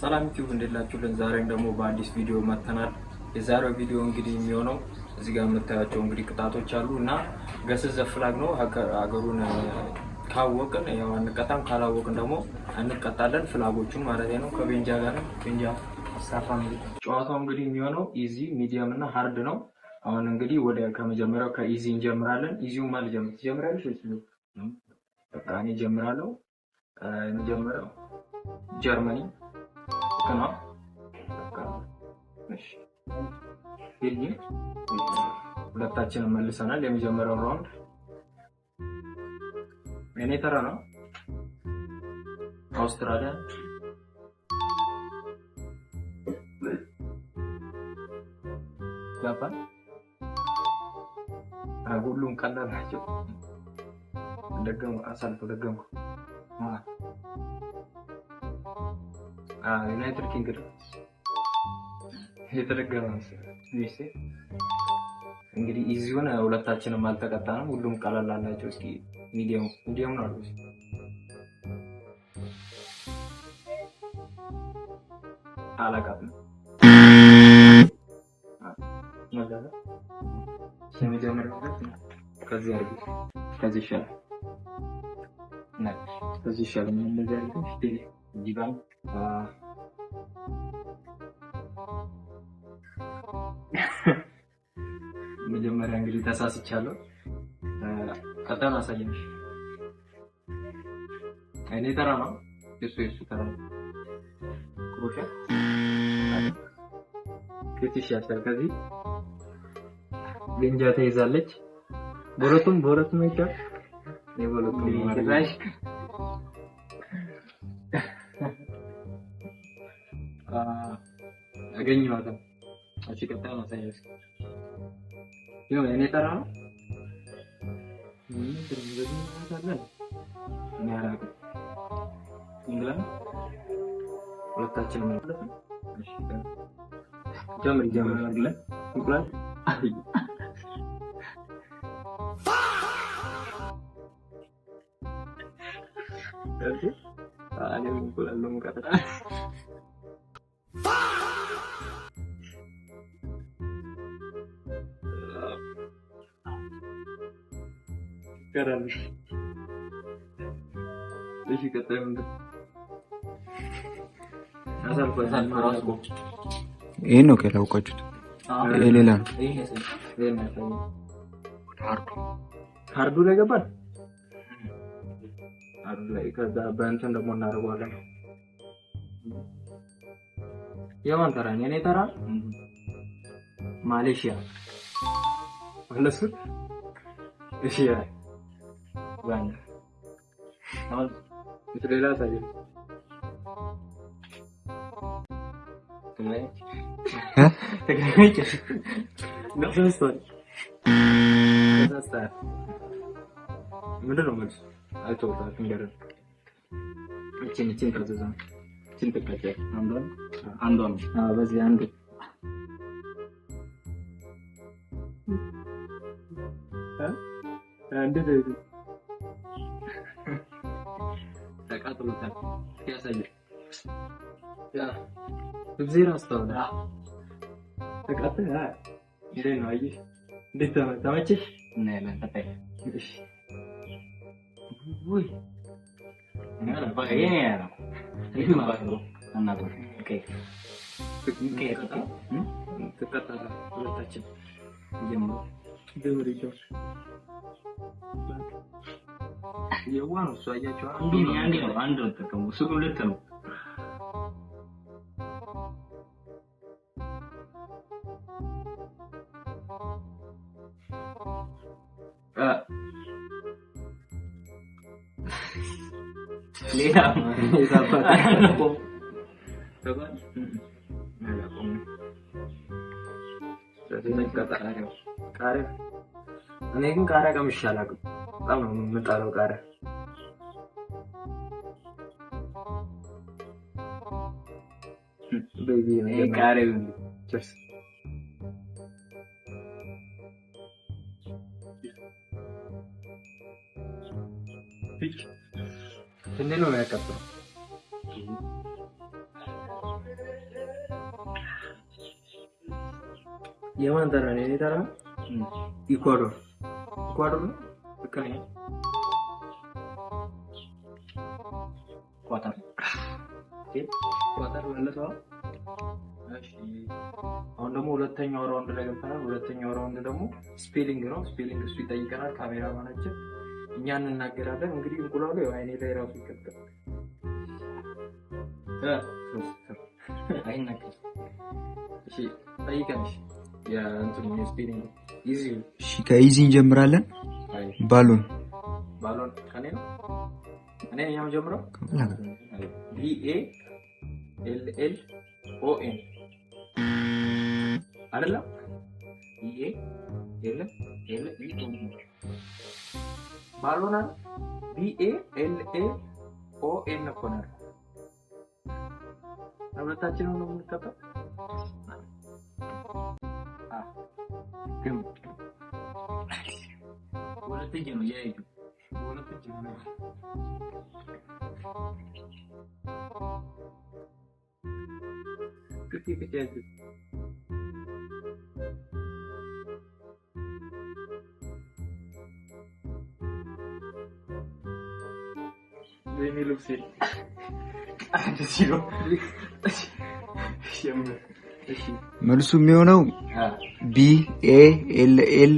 ሰላም ዩቲዩብ እንደላችሁልን ዛሬም ደግሞ በአዲስ ቪዲዮ መተናል። የዛሬው ቪዲዮ እንግዲህ የሚሆነው እዚህ ጋር የምታያቸው እንግዲህ ቅጣቶች አሉ እና ገስት ዘ ፍላግ ነው። ሀገሩን ካወቅን ያው አንቀጣም፣ ካላወቅን ደግሞ እንቀጣለን። ፍላጎቹን ማለት ነው። ከቤንጃ ጋር ነው። ቤንጃ ሳፋም ጨዋታው እንግዲህ የሚሆነው ኢዚ፣ ሚዲየም እና ሃርድ ነው። አሁን እንግዲህ ወደ ከመጀመሪያው ከኢዚ እንጀምራለን። ኢዚው ማለት ትጀምራለሽ ወይስ ነው? በቃ እኔ ጀምራለሁ። የመጀመሪያው ጀርመኒ ከና እሺ ሁለታችንም መልሰናል። የመጀመሪያው ራውንድ እኔ ተራ ነው። አውስትራሊያ፣ ጃፓን፣ ሁሉም ቀላል ናቸው። ደገምኩ ዩናይትድ ኪንግደም የተደገመ ነው። እንግዲህ ኢዚውን ሁለታችንም አልተቀጣንም። ሁሉም ቀላል አላቸው። እስኪ ሚዲየም ነው አሉ። አላቃት ነው ማለት የመጀመሪያው ከዚህ አርጉ ከዚህ ይሻላል እና ከዚህ ይሻላል እንደዚህ አርጉ ዲባን መጀመሪያ እንግዲህ ተሳስቻለሁ። ቀጣን አሳየሽ። እኔ ተራ ነው። እሱ ተራ ነው። ኮሻ ከዚህ ያሻል። ከዚህ ቤንጃ ተይዛለች። በሁለቱም ነው ይቻል። የበለቱም ይራሽ አገኘዋለሁ። እሺ ቀጣይ ማሳየሽ። ይኸው እኔ ተራ ነው። እንግላንድ ሁለታችንም ማለት ነው። እሺ ጀምር እንግላንድ እኔ እንቁላል ነው የምቀጥታ። ከራልሽ እሺ ቀጣይ ምንድን አሳልፈው ይሄን ነው ከላውቃችሁት። ሌላ ነው። ሃርዱ ላይ ገባል። ሃርዱ ላይ ከዛ በእንትን ደግሞ እናደርገዋለን። የማን ተራ ነው? እኔ ተራ ማሌሽያ ወለሱ እሺ ዋና አሁን ሌላ ታዲያ ምንድን ነው መልስ? አይተውታል እንገረን እቺን ከዘዛ እቺን ተከታየ አንዷን በዚህ አንዱ እንዴት ነው ተቃጥሎታል? ያሳየ ያ ብዜራ አስተውላ ተቃጥለ እንዴት ነው አየሽ? እንዴት ተመቸሽ? እና ያለን ተጠይ እሺ ወይ እና ባየ ነው ይሄ ማለት ነው እና ኦኬ ተቃጥለ ሁለታችን ጀምሮ ደውሪጆ የዋን እሱ አያቸው አንድ ነው ተቀሙ እሱ ሁለት ነው። ሌላ ይዛባታ ነው ተባለ ማለቆም ስለዚህ ቀጣሪው ቃሪያ እኔ ግን ቃሪያ ቀምሼ አላውቅም። በጣም ነው የምጠላው ቃሪያ። ቤቢ ነው ቃሪያ ቸርስ ትንሽ ነው የሚያቀጥለው የማን ተራ ነው? የኔ ተራ? ኢኳዶር ነው። ልክ ነኝ? ኳታር መለሰው። እሺ አሁን ደግሞ ሁለተኛው ራውንድ ላይ ገብተናል። ሁለተኛው ራውንድ ደግሞ ስፔሊንግ ነው። ስፔሊንግ እሱ ይጠይቀናል። ካሜራ ማናችን እኛ እንናገራለን። እንግዲህ እንቁላሉ ያው አይኔ ላይ ራሱ ይከብዳል። አይናገር። እሺ ጠይቀንሽ የእንትን ስፔሊንግ ኢዚ። እሺ ከኢዚ እንጀምራለን። ባሎን ከኔ ነው። እኔ ያው ጀምረው BALLON አይደለ? BALLON ባሎን አይደል? BALLON እኮ ነው። ሁለታችንም ነው የምንከተው። ግን ሁለተኛው ነው ያይዱ ሁለተኛው ነው كيف زيني لوكسي መልሱ የሚሆነው BALLON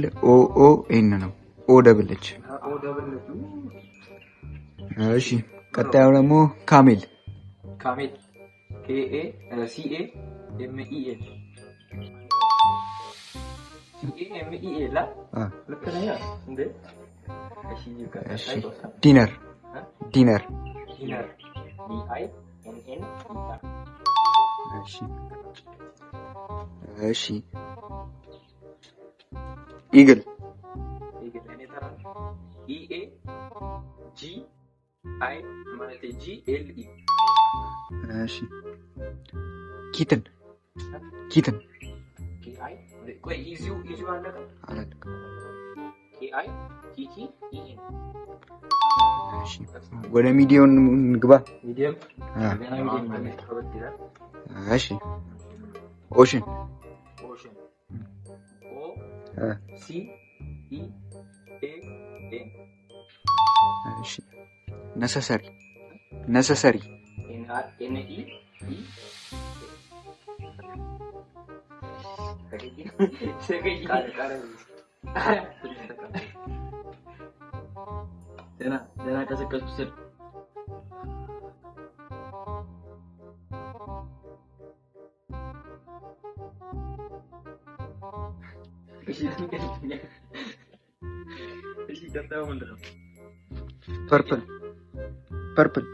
ነው። ኦ ደብል ኤች። እሺ ቀጣዩ ደግሞ ካሜል CAMEL ላ ልክ ነኝ እንዴ? እሺ ዲነር DINNER እሺ ኢግል እኔ ተራ EAGI ማለት GLE። እሺ ኪትን KI ቆይ ኢዚው አለቀ KI TTEN። እሺ ወደ ሚዲዮን እንግባ። ሚዲየም ማለት ከበድ ይላል። እሺ ኦሽን OCEAN። እሺ ነሰሰሪ NEE ደህና ቀሰቀስኩ ስል እሺ ቀጣዩ ምንድን ነው? ፐርፕል ፐርፕል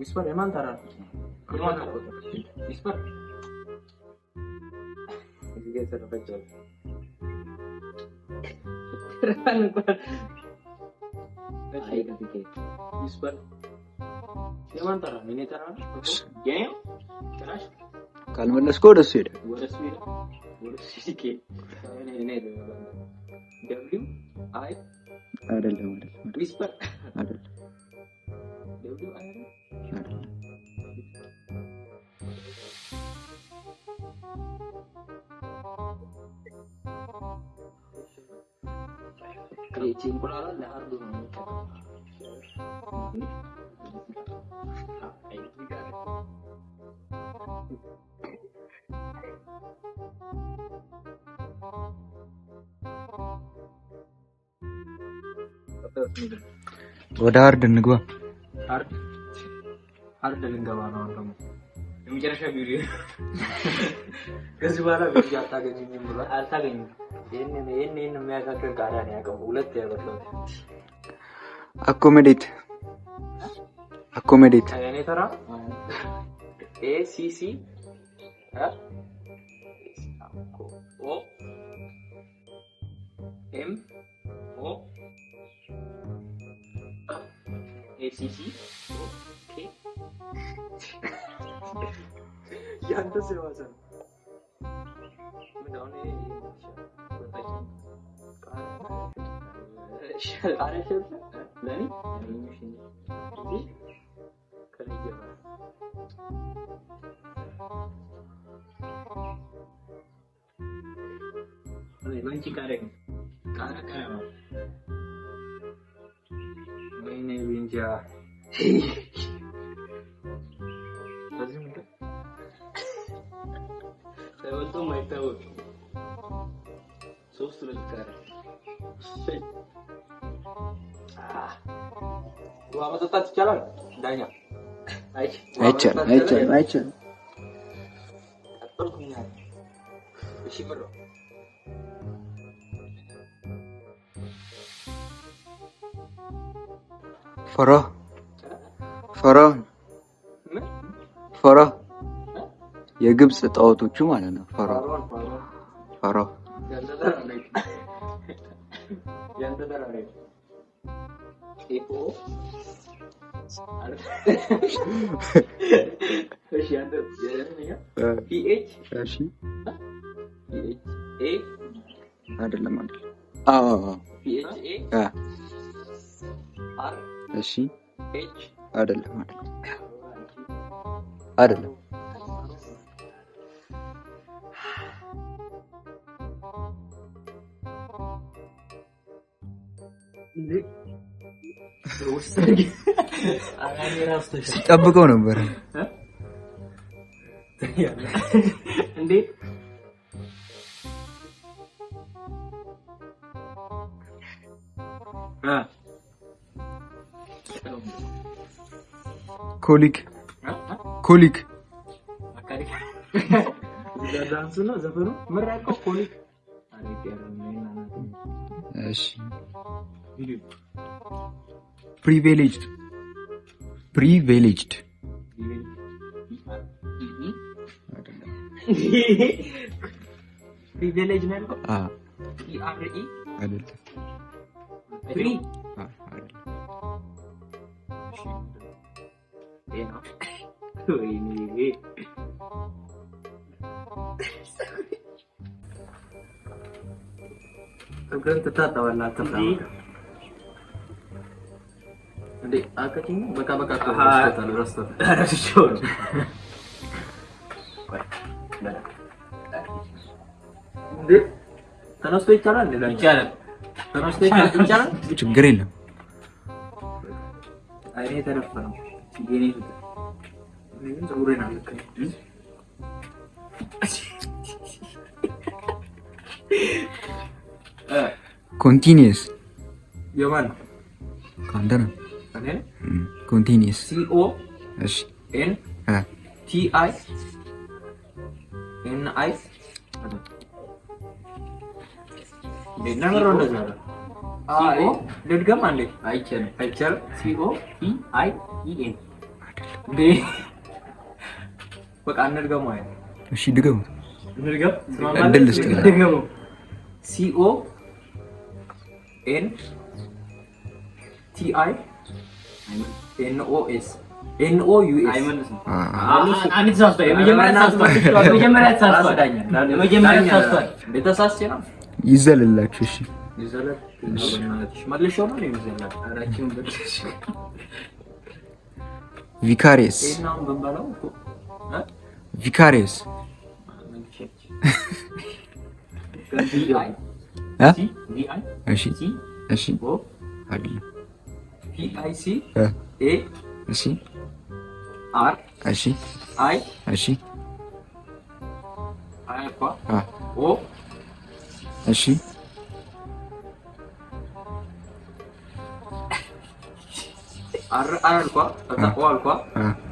ዊስፐር የማን ተራ ነው? ዊስፐር እዚህ ጋር ተፈጨው ዊስፐር የማን ተራ ነው? እኔ ተራ ነው። የኔ ተራሽ ካልመለስከው ወደሱ ሄደ። ደብሊው አይ አይደለም ዊስፐር አይደለም ደብሊው አይ አይደለም እንቁላል ለአርዱ ነው የሚጠቀመው። ወደ አርድ እንግባ። አይደል እንገባ ነው ደግሞ የመጨረሻ ቪዲዮ ከዚህ በኋላ ቪዲዮ አታገኙኝም ብሏል። አታገኙም። ይሄን የሚያካክል ቃል ነው ያቀሙ ሁለት ያበለው አኮሞዴት እኔ ተራ ኤ ሲ ሲ ኦ ኤም ኦ ኤ ሲ ሲ ኦኬ ያንተ ሲዋዛ ምን ነው ለኔ መንቺ ካረክ ነው ወይኔ ቢንጃ በዚህ ምንድን ሰውቶ ማይታወቅ ሶስት ለካረ ውሃ መጠጣት ይቻላል ዳኛ አይቻልም አጥልኩኛል እሺ ብሎ ፈራ የግብጽ ጣዖቶቹ ማለት ነው። ፈራ አይደለም እሺ አይደለም ሲጠብቀው ነበር እንዴ ኮሊክ ዳንሱ ነው ዘፈኑ መራቀው ኮሊክ እሺ ፕሪቪሌጅድ ፕሪቪሌጅ ነው ፒአርኢ አይደለም ፍሪ እግርን ትታጠባለህ አትፍራ እንዴ አከቲኝ በቃ ረስተታል እንዴ ተነስቶ ይቻላል ችግር የለም አይኔ ተረፈነው የኔ ምን ጸጉሬን አልከኝ ኮንቲኒየስ የማን ካንተ ነው እኔ ኮንቲኒየስ ሲኦ እሺ ኤን ቲ አይ ኤን አይ ለነገሩ እንደዛ ነው ሲኦ ልድገም አንዴ አይቻል ሲኦ ኢ አይ ኢ ኤን እንዴ በቃ እንድገም ማለት እሺ ድገም ሲኦ ኤን ቲ አይ ኤን ኦ ኤስ ኤን ኦ ዩ ኤስ አይመልስም አንድ ተሳስቶ የመጀመሪያ ተሳስቷል በተሳስቼ ነው ይዘልላችሁ እሺ ይዘላል መልሼው ነው የሚዘላል አራችን በልሽ ቪካሪየስ ኤናው በባለው ቪካሪየስ እሺ እሺ አይደለም ፒአይሲ ኤ እሺ አር እሺ አይ እሺ አልኳ ኦ እሺ አር አልኳ ተጣጣው አልኳ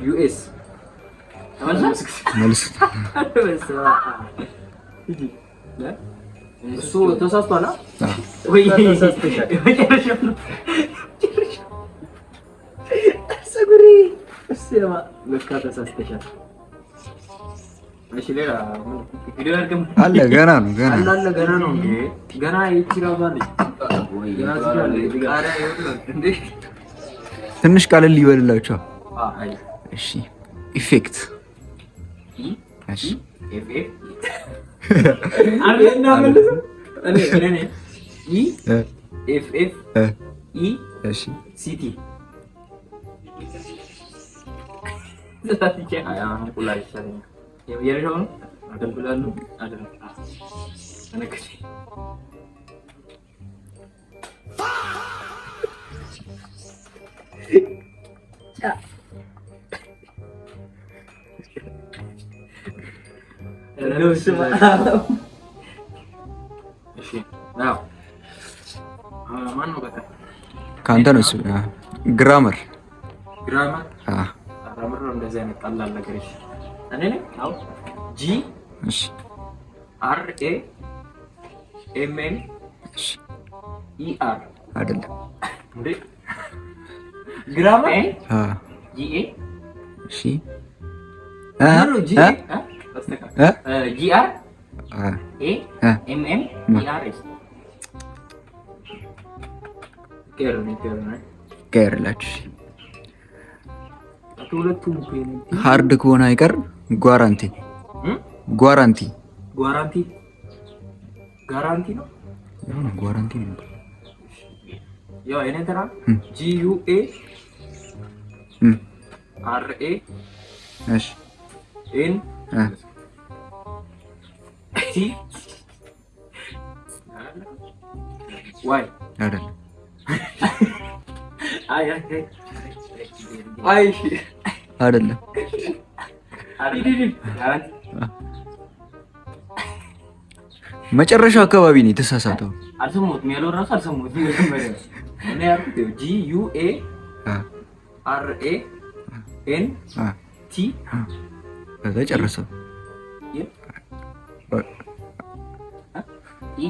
ዩኤስ መልስ እሱ ተሳስቷል ወይ ሰጉሪ እሰማ ለካ ተሳስተሻል እሺ ሌላ ቪዲዮ አልከም አለ ገና ነው ገና ነው እንዴ ገና ይችላል ወይ ቃሪያ ይወጣል እንዴ ትንሽ ቃል ሊበልላችሁ አይ እሺ ኢፌክት እሺ አሬና መልስ እኔ ኢ ኤፍ ኤፍ ኢ እሺ ሲቲ ዘታቲካ አያ ሁላ ይሻለኝ የየረሻው ነው አደልብላሉ አደል አነከሽ ካንተ ነው እሱ ግራመር ነው እንደዚህ አይነት ቀላል ነገር እሺ እኔ ነኝ አው ጂ እሺ አር ኤ ኤም ኤን እሺ ኢ አር አይደለም እንዴ ግራመር ጂ ኤ እሺ ጂ ጂ አር ኤ ኤም ኤን ኢ አር ኤስ ቀርላችሁ ሁለቱም ሃርድ ከሆነ አይቀር ጓራንቲ ነው ጓራንቲ ነው ያው እኔ ተራ ጂ ዩ ኤ አር ኤ እሺ ኤን ቲ ዋይ አይደለም አይ አይደለም መጨረሻው አካባቢ ነው የተሳሳተው። አልሰማሁትም ያለው ራሱ አልሰማሁትም። እኔ ያልኩት ጂ ዩ ኤ አር ኤ ኤን ቲ ከዛ ጨረሰው። ኢ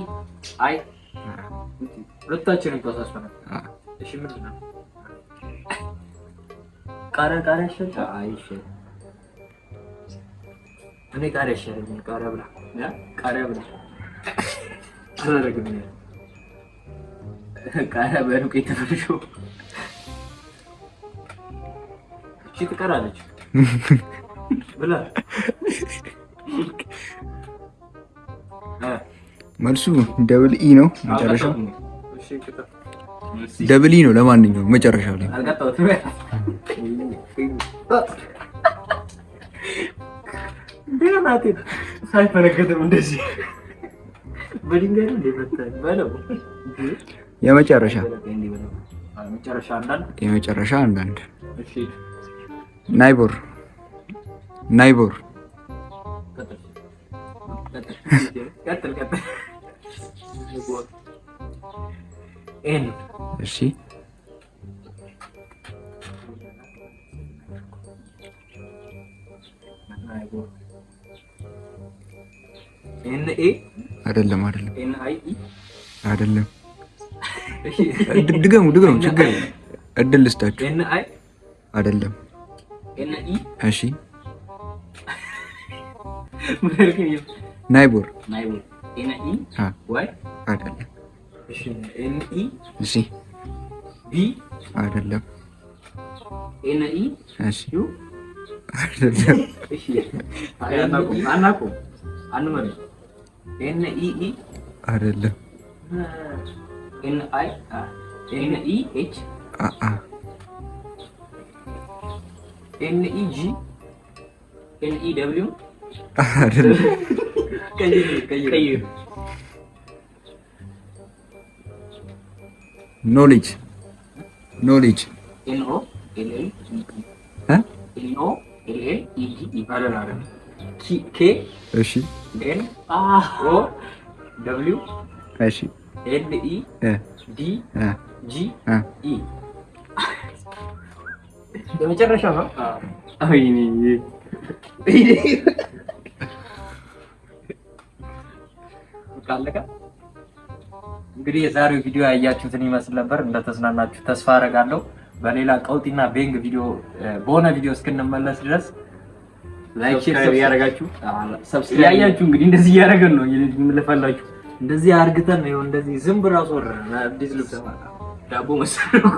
አይ ሁለታችንም ተሳስተናል። እሺ ምንድን ነው? ቃሪያ ሸጣ አይሽ እኔ ቃሪያ ሸጣ ቃሪያ ብላ ቃሪያ ብላ አላረግም ቃሪያ በሩቅ የተፈለሽው እሺ ትቀራለች ብላ መልሱ ደብል ኢ ነው መጨረሻው። ደብል ኢ ነው ለማንኛውም መጨረሻው ላይ ቢራናት ሳይፈነገደም እንደዚህ በድንጋይ እንደመጣኝ ባለው የመጨረሻ አንዳንድ እሺ ናይቦር ቀጥል ኤን እሺ ኤን ኤ አይደለም ኤን አይ ኢ አይደለም። እሺ ድገሙ ችግር እድል ልስጣችሁ። ኤን አይ አይደለም። ኤን ኢ እሺ ናይቦር ኤን ኢ ዋይ አይደለም። እሺ ኤን ኢ እሺ ቢ አይደለም። ኤን ኢ እሺ ዩ አይደለም። እሺ አናውቅም አንመሪ ኤን ኢ ኢ አይደለም። ኤን አይ ኤን ኢ ኤች ኤን ኢ ጂ ኤን ኢ ደብሊው አይደለም። ቀይ ኖሌጅ ኤን ኦ ኤል ኤል ኤን ኦ ኤል ኤል ኢ ጂ ኢ አይደለም። ኬ እሺ ኤን ኦ ደብሊው እሺ ኤል ኢ ዲ ጂ ኢ የመጨረሻው ነው። አይኔ ካለቀ እንግዲህ የዛሬው ቪዲዮ ያያችሁትን ይመስል ነበር። እንደተዝናናችሁ ተስፋ አደርጋለሁ። በሌላ ቀውጢና ቤንግ ቪዲዮ በሆነ ቪዲዮ እስክንመለስ ድረስ ላይክ ሼር ያደርጋችሁ ሰብስክራይብ ያያችሁ። እንግዲህ እንደዚህ ያደረገን ነው የምንፈልጋችሁ። እንደዚህ አርግተን ነው እንደዚህ ዝም ብራስ ወረና አዲስ ልብስ ዳቦ መሰረቁ